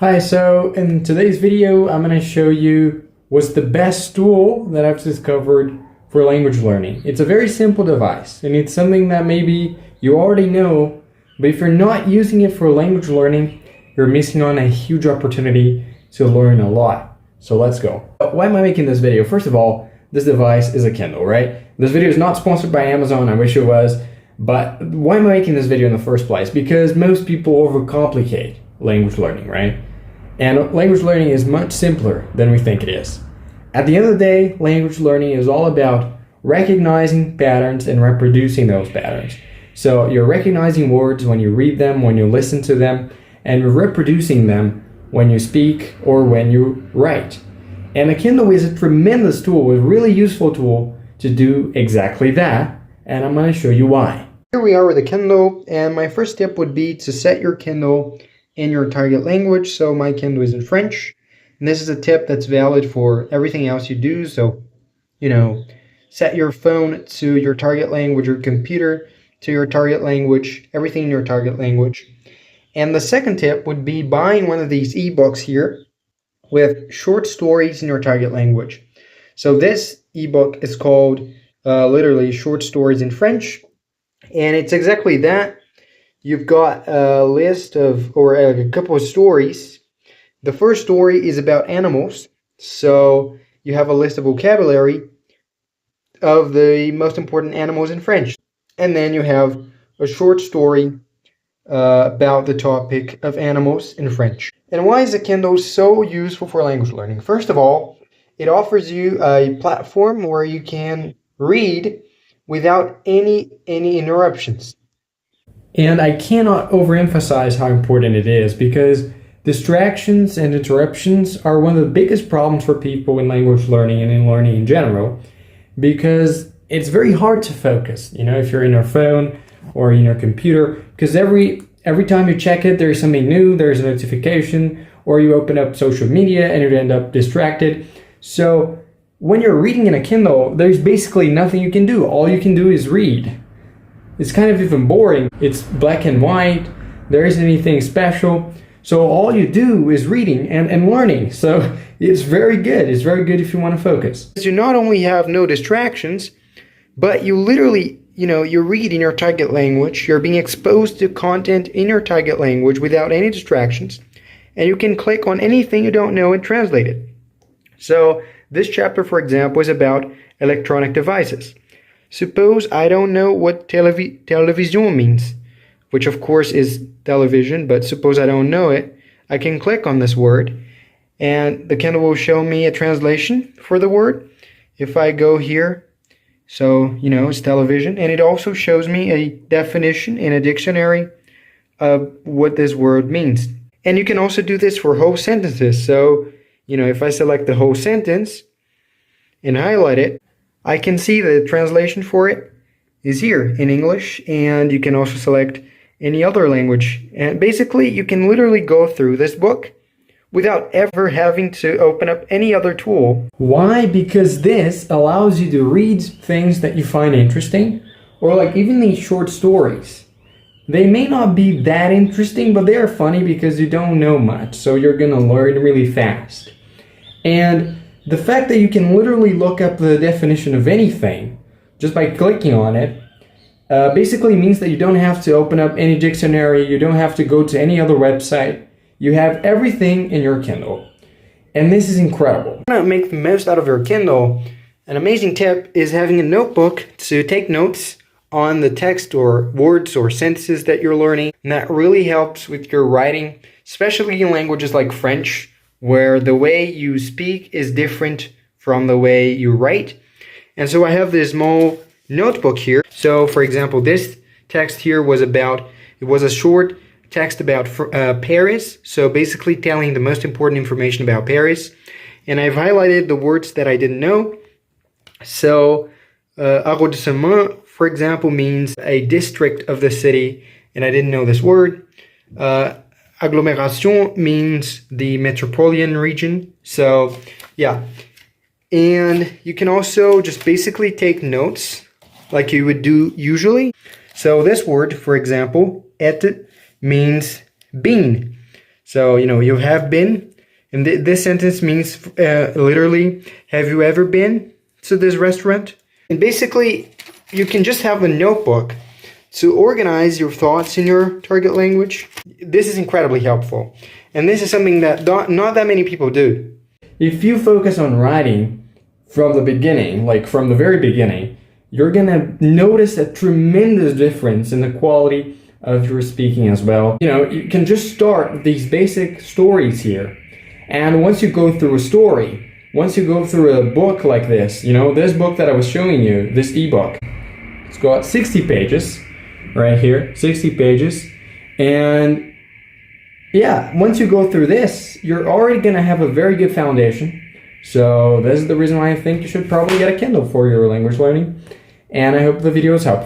Hi, so in today's video, I'm going to show you what's the best tool that I've discovered for language learning. It's a very simple device, and it's something that maybe you already know, but if you're not using it for language learning, you're missing on a huge opportunity to learn a lot. So let's go. Why am I making this video? First of all, this device is a Kindle, right? This video is not sponsored by Amazon, I wish it was, but why am I making this video in the first place? Because most people overcomplicate language learning, right? And language learning is much simpler than we think it is. At the end of the day, language learning is all about recognizing patterns and reproducing those patterns. So you're recognizing words when you read them, when you listen to them, and you're reproducing them when you speak or when you write. And a Kindle is a tremendous tool, a really useful tool to do exactly that, and I'm going to show you why. Here we are with a Kindle, and my first tip would be to set your Kindle in your target language. So my Kindle is in French, and this is a tip that's valid for everything else you do. So, set your phone to your target language, your computer to your target language, everything in your target language. And the second tip would be buying one of these ebooks here with short stories in your target language. So this ebook is called literally Short Stories in French, and it's exactly that. You've got a list of, or a couple of stories. The first story is about animals. So you have a list of vocabulary of the most important animals in French. And then you have a short story about the topic of animals in French. And why is a Kindle so useful for language learning? First of all, it offers you a platform where you can read without any interruptions. And I cannot overemphasize how important it is, because distractions and interruptions are one of the biggest problems for people in language learning and in learning in general, because it's very hard to focus, if you're in your phone or in your computer, because every time you check it, there's something new, there's a notification, or you open up social media and you end up distracted. So when you're reading in a Kindle, there's basically nothing you can do. All you can do is read. It's kind of even boring. It's black and white. There isn't anything special. So all you do is reading and learning. So it's very good. It's very good if you want to focus. You not only have no distractions, but you literally, you read in your target language. You're being exposed to content in your target language without any distractions. And you can click on anything you don't know and translate it. So this chapter, for example, is about electronic devices. Suppose I don't know what television means, which of course is television, but suppose I don't know it. I can click on this word, and the Kindle will show me a translation for the word. If I go here, so, it's television, and it also shows me a definition in a dictionary of what this word means. And you can also do this for whole sentences. So, if I select the whole sentence and highlight it, I can see the translation for it is here in English, and you can also select any other language. And basically, you can literally go through this book without ever having to open up any other tool. Why? Because this allows you to read things that you find interesting, or like even these short stories. They may not be that interesting, but they are funny because you don't know much, so you're gonna learn really fast. And the fact that you can literally look up the definition of anything just by clicking on it basically means that you don't have to open up any dictionary, you don't have to go to any other website. You have everything in your Kindle. And this is incredible. To make the most out of your Kindle, an amazing tip is having a notebook to take notes on the text or words or sentences that you're learning. And that really helps with your writing, especially in languages like French, where the way you speak is different from the way you write. And so I have this small notebook here. So for example, this text here was a short text about Paris. So basically telling the most important information about Paris. And I've highlighted the words that I didn't know. So arrondissement, for example, means a district of the city, and I didn't know this word. Agglomération means the metropolitan region. So, yeah. And you can also just basically take notes like you would do usually. So this word, for example, être, means bean. So, you have been, and this sentence means literally, have you ever been to this restaurant? And basically, you can just have a notebook to organize your thoughts in your target language. This is incredibly helpful. And this is something that not that many people do. If you focus on writing from the beginning, like from the very beginning, you're gonna notice a tremendous difference in the quality of your speaking as well. You can just start these basic stories here. And once you go through a story, once you go through a book like this, this book that I was showing you, this ebook, it's got 60 pages right here, 60 pages. And yeah, once you go through this, you're already gonna have a very good foundation. So this is the reason why I think you should probably get a Kindle for your language learning. And I hope the video is helpful.